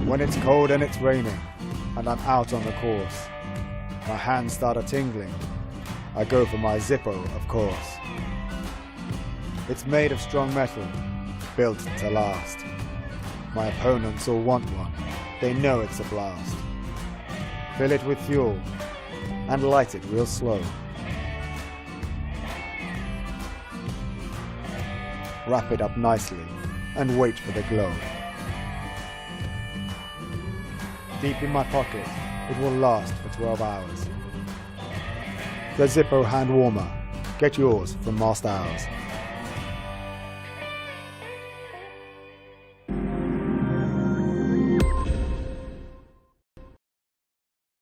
When it's cold and it's raining, and I'm out on the course, my hands start a-tingling. I go for my Zippo, of course. It's made of strong metal, built to last. My opponents all want one, they know it's a blast. Fill it with fuel, and light it real slow. Wrap it up nicely, and wait for the glow. Deep in my pocket, it will last for 12 hours. The Zippo Hand Warmer. Get yours from Master Hours.